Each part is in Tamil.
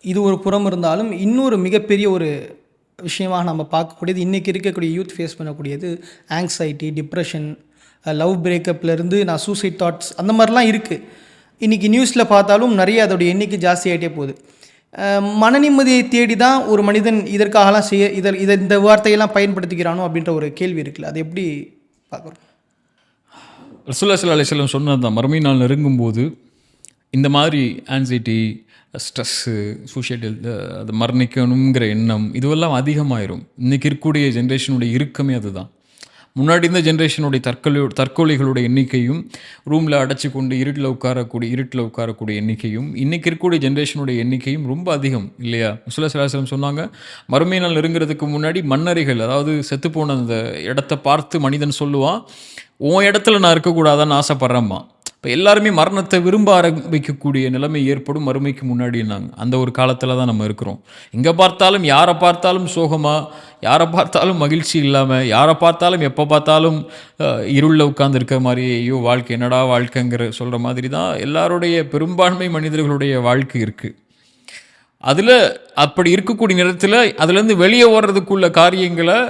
இது ஒரு புறம் இருந்தாலும் இன்னொரு மிகப்பெரிய ஒரு விஷயமாக நம்ம பார்க்கக்கூடியது இன்றைக்கி இருக்கக்கூடிய யூத் ஃபேஸ் பண்ணக்கூடியது ஆங்ஸைட்டி, டிப்ரெஷன், லவ் பிரேக்கப்லேருந்து நான் சூசைட் தாட்ஸ் அந்த மாதிரிலாம் இருக்குது. இன்றைக்கி நியூஸில் பார்த்தாலும் நிறைய அதோடைய எண்ணிக்கை ஜாஸ்தியாகிட்டே போகுது. மன நிம்மதியை தேடி தான் ஒரு மனிதன் இதற்காகலாம் செய்ய இந்த வார்த்தையெல்லாம் பயன்படுத்திக்கிறானோ அப்படின்ற ஒரு கேள்வி இருக்குல்ல, அது எப்படி பார்க்குறோம்? ரசூலுல்லாஹி ஸல்லல்லாஹு அலைஹி வஸல்லம் சொன்னது தான், மறுமை நாள் நெருங்கும்போது இந்த மாதிரி ஆன்சைட்டி, ஸ்ட்ரெஸ்ஸு, சூசைடல், அது மரணிக்கணுங்கிற எண்ணம் இதுவெல்லாம் அதிகமாயிரும். இன்றைக்கி இருக்கக்கூடிய ஜென்ரேஷனுடைய இறுக்கமே அதுதான். முன்னாடி இருந்த ஜென்ரேஷனுடைய தற்கொலைகளுடைய எண்ணிக்கையும், ரூமில் அடைச்சி கொண்டு இருட்டில் உட்காரக்கூடிய எண்ணிக்கையும், இன்றைக்கி இருக்கக்கூடிய ஜென்ரேஷனுடைய எண்ணிக்கையும் ரொம்ப அதிகம் இல்லையா? ரசூலுல்லாஹி ஸல்லல்லாஹு அலைஹி வஸல்லம் சொன்னாங்க, மறுமை நாள் நெருங்கிறதுக்கு முன்னாடி மண்ணறைகள், அதாவது செத்துப்போன அந்த இடத்த பார்த்து மனிதன் சொல்லுவான், உன் இடத்துல நான் இருக்கக்கூடாதான்னு ஆசைப்பட்றேம்மா. இப்போ எல்லாருமே மரணத்தை விரும்ப ஆரம்பிக்கக்கூடிய நிலைமை ஏற்படும் மறுமைக்கு முன்னாடினாங்க. அந்த ஒரு காலத்தில் தான் நம்ம இருக்கிறோம். எங்கே பார்த்தாலும், யாரை பார்த்தாலும் சோகமாக, யாரை பார்த்தாலும் மகிழ்ச்சி இல்லாமல், யாரை பார்த்தாலும் எப்போ பார்த்தாலும் இருளில் உட்கார்ந்துருக்க மாதிரி, ஐயோ வாழ்க்கை என்னடா வாழ்க்கைங்கிற சொல்கிற மாதிரி தான் எல்லாருடைய பெரும்பான்மை மனிதர்களுடைய வாழ்க்கை இருக்குது. அதில் அப்படி இருக்கக்கூடிய நேரத்தில் அதுலேருந்து வெளியே ஓடுறதுக்குள்ள காரியங்களை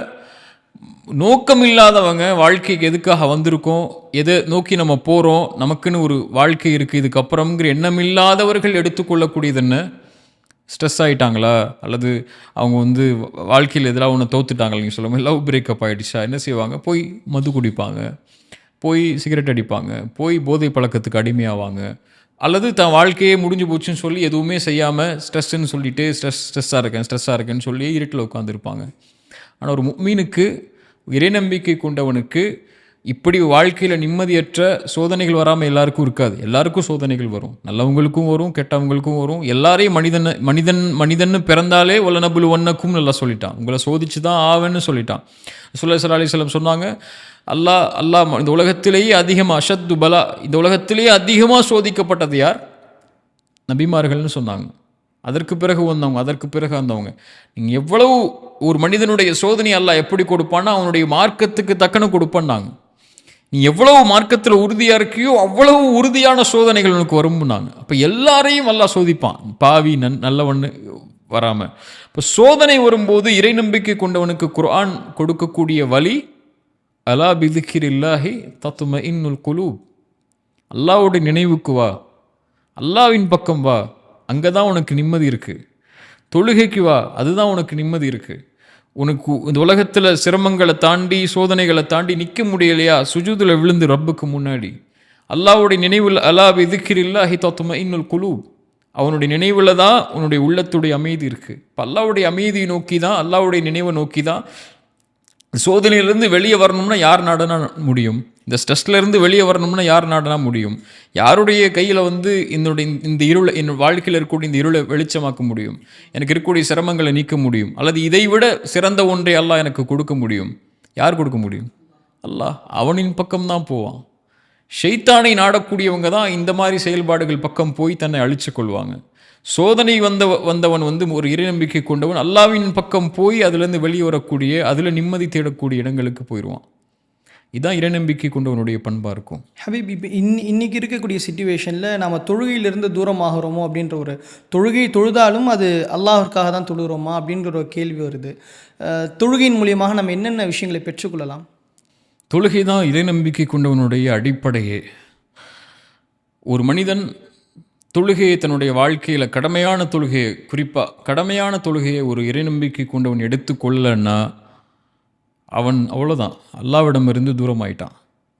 நோக்கம் இல்லாதவங்க, வாழ்க்கைக்கு எதுக்காக வந்திருக்கோம், எதை நோக்கி நம்ம போகிறோம், நமக்குன்னு ஒரு வாழ்க்கை இருக்குது இதுக்கப்புறம்ங்கிற எண்ணம் இல்லாதவர்கள் எடுத்துக்கொள்ளக்கூடியது என்ன? ஸ்ட்ரெஸ் ஆகிட்டாங்களா, அல்லது அவங்க வாழ்க்கையில் எதிராக ஒன்று தோத்துட்டாங்களா, நீங்கள் சொல்லுங்கள், லவ் பிரேக்கப் ஆகிடுச்சா, என்ன செய்வாங்க? போய் மது குடிப்பாங்க, போய் சிகரெட் அடிப்பாங்க, போய் போதை பழக்கத்துக்கு அடிமையாவாங்க, அல்லது தன் வாழ்க்கையே முடிஞ்சு போச்சுன்னு சொல்லி எதுவுமே செய்யாமல் ஸ்ட்ரெஸ்ன்னு சொல்லிட்டு ஸ்ட்ரெஸ்ஸாக இருக்கேன்னு சொல்லி இருட்டில் உட்காந்துருப்பாங்க. ஆனால் ஒரு முஃமினுக்கு, இறைநம்பிக்கை கொண்டவனுக்கு இப்படி வாழ்க்கையில் நிம்மதியற்ற சோதனைகள் வராமல் எல்லாருக்கும் இருக்காது. எல்லாருக்கும் சோதனைகள் வரும், நல்லவங்களுக்கும் வரும், கெட்டவங்களுக்கும் வரும். எல்லாரையும் மனிதன்னு பிறந்தாலே வல்லநபுல் ஒன்னக்கும் நல்லா சொல்லிட்டான், உங்களை சோதிச்சு தான் ஆவேன்னு சொல்லிட்டான். ரசூலுல்லாஹி ஸல்லல்லாஹு அலைஹி வஸல்லம் சொன்னாங்க, அல்லாஹ் இந்த உலகத்திலேயே அதிகமாக அஷத்து பலா, இந்த உலகத்திலேயே அதிகமாக சோதிக்கப்பட்டது யார்? நபிமார்கள்னு சொன்னாங்க. அதற்கு பிறகு வந்தவங்க. நீங்கள் எவ்வளவு ஒரு மனிதனுடைய சோதனை அல்லாஹ் எப்படி கொடுப்பான்னா அவனுடைய மார்க்கத்துக்கு தக்கன கொடுப்பான்னாங்க. நீ எவ்வளவு மார்க்கத்தில் உறுதியாக இருக்கியோ அவ்வளவு உறுதியான சோதனைகள் உனக்கு வரும்னாங்க. அப்போ எல்லாரையும் அல்லாஹ் சோதிப்பான், பாவி நல்லவன்னு வராமல். இப்போ சோதனை வரும்போது இறை நம்பிக்கை கொண்டவனுக்கு குர்ஆன் கொடுக்கக்கூடிய வழி, அலா பிதிக்ரில்லாஹி தத்மஇன்னுல் குலூப், அல்லாஹ்வுடைய நினைவுக்கு வா, அல்லாஹ்வின் பக்கம் வா, அங்கே தான் உனக்கு நிம்மதி இருக்குது. தொழுகைக்கு வா, அதுதான் உனக்கு நிம்மதி இருக்குது. உனக்கு இந்த உலகத்தில் சிரமங்களை தாண்டி, சோதனைகளை தாண்டி நிற்க முடியலையா, சுஜூதில் விழுந்து ரப்புக்கு முன்னாடி அல்லாஹ்வுடைய நினைவில், அலா பிதிக்ரில்லாஹி தத்மஇன்னுல் குலூப், அவனுடைய நினைவில் தான் உன்னுடைய உள்ளத்துடைய அமைதி இருக்குது. இப்போ அல்லாஹ்வுடைய அமைதியை நோக்கி தான், அல்லாஹ்வுடைய நினைவை நோக்கி தான் சோதனையிலேருந்து வெளியே வரணும்னா யார் நாடனா முடியும்? இந்த ஸ்ட்ரெஸ்லேருந்து வெளியே வரணும்னா யார் நாடனா முடியும்? யாருடைய கையில் இந்த இருளை, என் வாழ்க்கையில் இருக்கக்கூடிய இந்த இருளை வெளிச்சமாக்க முடியும்? எனக்கு இருக்கக்கூடிய சிரமங்களை நீக்க முடியும்? அல்லது இதை விட சிறந்த ஒன்றை அல்லாஹ் எனக்கு கொடுக்க முடியும்? யார் கொடுக்க முடியும்? அல்லாஹ். அவனின் பக்கம்தான் போவான். ஷைத்தானை நாடக்கூடியவங்க தான் இந்த மாதிரி செயல்பாடுகள் பக்கம் போய் தன்னை அழிச்சு கொள்வாங்க. சோதனை வந்தவன் ஒரு இறைநம்பிக்கை கொண்டவன் அல்லாஹ்வின் பக்கம் போய் அதுலேருந்து வெளியே வரக்கூடிய, அதில் நிம்மதி தேடக்கூடிய இடங்களுக்கு போயிடுவான். இதுதான் இறைநம்பிக்கை கொண்டவனுடைய பண்பாக இருக்கும். ஹபீப், இப்போ இன்றைக்கி இருக்கக்கூடிய சிச்சுவேஷனில் நம்ம தொழுகையிலிருந்து தூரமாகிறோமோ அப்படின்ற ஒரு, தொழுகை தொழுதாலும் அது அல்லாஹ்விற்காக தான் தொழுகிறோமா அப்படின்ற ஒரு கேள்வி வருது. தொழுகையின் மூலியமாக நம்ம என்னென்ன விஷயங்களை பெற்றுக்கொள்ளலாம்? தொழுகை தான் இறைநம்பிக்கை கொண்டவனுடைய அடிப்படையே. ஒரு மனிதன் தொழுகையை தன்னுடைய வாழ்க்கையில், குறிப்பாக கடமையான தொழுகையை ஒரு இறைநம்பிக்கை கொண்டவன் எடுத்துக்கொள்ளன்னா அவன் அவ்வளோதான், அல்லாஹ்விடமிருந்து தூரமாயிட்டான்.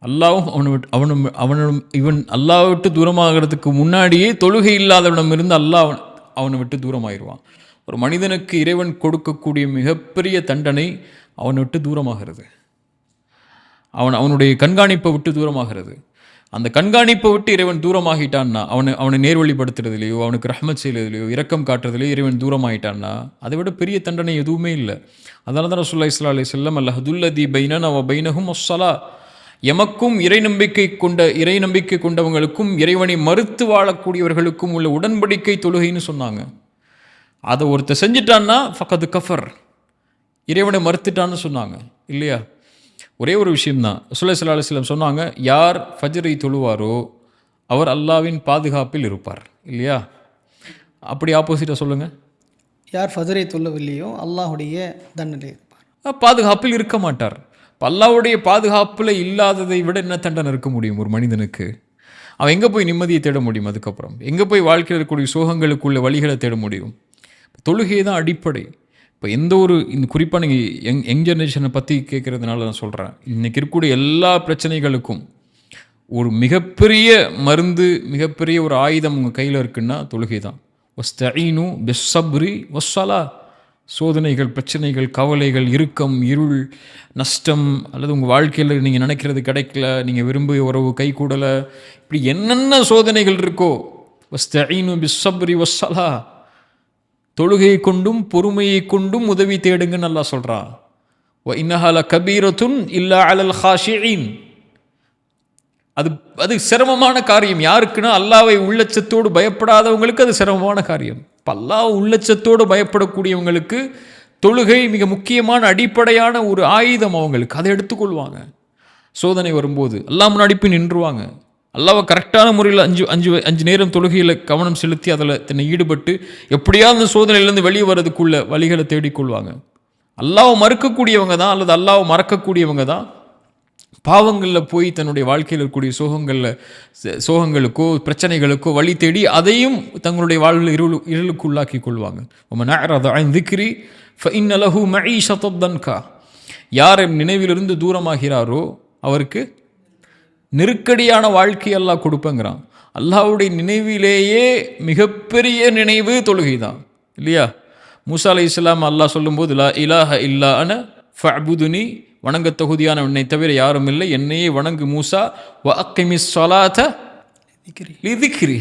அல்லாஹ்வும் இவன் அல்லாஹ் விட்டு தூரமாகிறதுக்கு முன்னாடியே தொழுகை இல்லாதவனிடமிருந்து அல்லாஹ் அவனை விட்டு தூரமாயிடுவான். ஒரு மனிதனுக்கு இறைவன் கொடுக்கக்கூடிய மிகப்பெரிய தண்டனை அவனை விட்டு தூரமாகிறது, அவனுடைய கண்காணிப்பை விட்டு தூரமாகிறது. அந்த கண்காணிப்பை விட்டு இறைவன் தூரமாகிட்டான்னா, அவனை நேர்வழிப்படுத்துறதுலையோ, அவனுக்கு ரஹ்மத் செய்யறதுலையோ, இரக்கம் காட்டுறதுலையோ இறைவன் தூரமாகிட்டான்னா அதை விட பெரிய தண்டனை எதுவுமே இல்லை. அதனால தான் ரசூலுல்லாஹி ஸல்லல்லாஹு அலைஹி வஸல்லம், அல்லஹதுல்லதி பைனனா வ பைனஹும் அஸ்ஸலா, எமக்கும் இறை நம்பிக்கை கொண்டவங்களுக்கும் இறைவனை மறுத்து வாழக்கூடியவர்களுக்கும் உள்ள உடன்படிக்கை தொழுகைன்னு சொன்னாங்க. அதை ஒருத்தர் செஞ்சிட்டான்னா ஃபக்கது கஃபர், இறைவனை மறுத்துட்டான்னு சொன்னாங்க இல்லையா? ஒரே ஒரு விஷயம்தான். ரசூலுல்லாஹி ஸல்லல்லாஹு அலைஹி வஸல்லம் சொன்னாங்க, யார் ஃபஜ்ரை தொழுவாரோ அவர் அல்லாஹ்வின் பாதுகாப்பில் இருப்பார் இல்லையா? அப்படி ஆப்போசிட்டாக சொல்லுங்கள். யார் ஃபஜரை தொல்லவில்லையோ அல்லாஹுடைய தண்டனை இருப்பார். பாதுகாப்பில் இருக்க மாட்டார். இப்போ அல்லாஹ்வுடைய பாதுகாப்பில் இல்லாததை விட என்ன தண்டனை இருக்க முடியும் ஒரு மனிதனுக்கு? அவன் எங்கே போய் நிம்மதியை தேட முடியும்? அதுக்கப்புறம் எங்கே போய் வாழ்க்கையில் இருக்கக்கூடிய சோகங்களுக்குள்ள வழிகளை தேட முடியும்? தொழுகை தான் அடிப்படை. இப்போ எந்த ஒரு இந்த குறிப்பாக நீங்கள் யங் ஜெனரேஷனை பற்றி கேட்குறதுனால நான் சொல்கிறேன், இன்றைக்கி இருக்கக்கூடிய எல்லா பிரச்சனைகளுக்கும் ஒரு மிகப்பெரிய மருந்து, மிகப்பெரிய ஒரு ஆயுதம் உங்கள் கையில் இருக்குன்னா தொழுகை தான். வஸ்தஈனு பிஸ்ஸப்ரி வஸ்ஸலா. சோதனைகள், பிரச்சனைகள், கவலைகள், இறுக்கம், இருள், நஷ்டம், அல்லது உங்கள் வாழ்க்கையில் நீங்கள் நினைக்கிறது கிடைக்கல, நீங்கள் விரும்பிய உறவு கைகூடலை, இப்படி என்னென்ன சோதனைகள் இருக்கோ, வஸ்தஈனு பிஸ்ஸப்ரி வஸ்ஸலா, தொழுகையை கொண்டும் பொறுமையை கொண்டும் உதவி தேடுங்கன்னு நல்லா சொல்கிறா. வ இன்னஹா லகபீரத்துன் இல்லா அலல் ஹாஷிஈன். அது சிரமமான காரியம். யாருக்குன்னா அல்லாஹ்வை உள்ளச்சத்தோடு பயப்படாதவங்களுக்கு அது சிரமமான காரியம். இப்போ அல்லாஹ் உள்ளச்சத்தோடு பயப்படக்கூடியவங்களுக்கு தொழுகை மிக முக்கியமான அடிப்படையான ஒரு ஆயுதம். அவங்களுக்கு அதை எடுத்துக்கொள்வாங்க. சோதனை வரும்போது அல்லாஹ் முன்னாடி போய் நின்றுவாங்க. அல்லாஹ்வை கரெக்டான முறையில் அஞ்சு நேரம் தொழுகையில் கவனம் செலுத்தி அதில் தன்னை ஈடுபட்டு எப்படியாவது அந்த சோதனையிலேருந்து வெளியே வர்றதுக்குள்ள வழிகளை தேடிக்கொள்வாங்க. அல்லாஹ்வை மறுக்கக்கூடியவங்க தான், அல்லது அல்லாஹ்வை மறக்கக்கூடியவங்க தான் பாவங்களில் போய் தன்னுடைய வாழ்க்கையில் இருக்கக்கூடிய சோகங்களுக்கோ பிரச்சனைகளுக்கோ வழி தேடி அதையும் தங்களுடைய வாழ்வில் இருளுக்குள்ளாக்கி கொள்வாங்க. யார் நினைவிலிருந்து தூரமாகிறாரோ அவருக்கு நெருக்கடியான வாழ்க்கை அல்லாஹ் கொடுப்பேங்கிறான். அல்லாஹ்வுடைய நினைவிலேயே மிகப்பெரிய நினைவு தொழுகை தான், இல்லையா? மூசா அலைஹிஸ்ஸலாம் அல்லாஹ் சொல்லும்போது லா இலாஹ இல்லா அன ஃபஅபுதுனி, வணங்க தகுதியான என்னை தவிர யாரும் இல்லை, என்னையே வணங்கு மூசா. வ அக்கிமிஸ் ஸலாத லிதிக்ரி,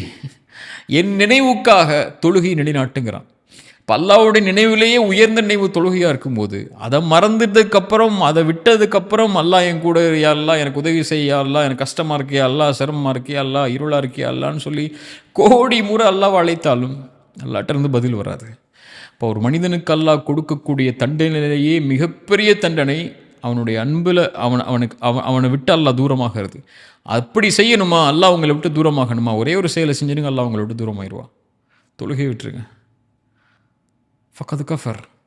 என் நினைவுக்காக தொழுகை நிலைநாட்டுங்கிறான். இப்போ அல்லாஹ்வுடைய நினைவிலேயே உயர்ந்த நினைவு தொழுகையாக இருக்கும்போது அதை மறந்துட்டதுக்கப்புறம், அதை விட்டதுக்கப்புறம் அல்லாஹ் என் கூட யா அல்லாஹ் எனக்கு உதவி செய்யா அல்லாஹ், எனக்கு கஷ்டமாக இருக்கியா அல்லாஹ், சிரமமாக இருக்கியா அல்லாஹ், இருளாக இருக்கியா அல்லான்னு சொல்லி கோடி முறை அல்லாஹ் அழைத்தாலும் அல்லாஹ்ட்டருந்து பதில் வராது. இப்போ ஒரு மனிதனுக்கு அல்லாஹ் கொடுக்கக்கூடிய தண்டனையிலேயே மிகப்பெரிய தண்டனை அவனுடைய அன்பில் அவனை விட்டு அல்லாஹ் தூரமாகிறது. அப்படி செய்யணுமா? அல்லாஹ் உங்களை விட்டு தூரமாகணுமா? ஒரே ஒரு செயலை செஞ்சுருங்க, அல்லாஹ் உங்களை விட்டு தூரமாயிருவா. தொழுகை விட்டுருங்க. ஃபக்கத் கஃபர்.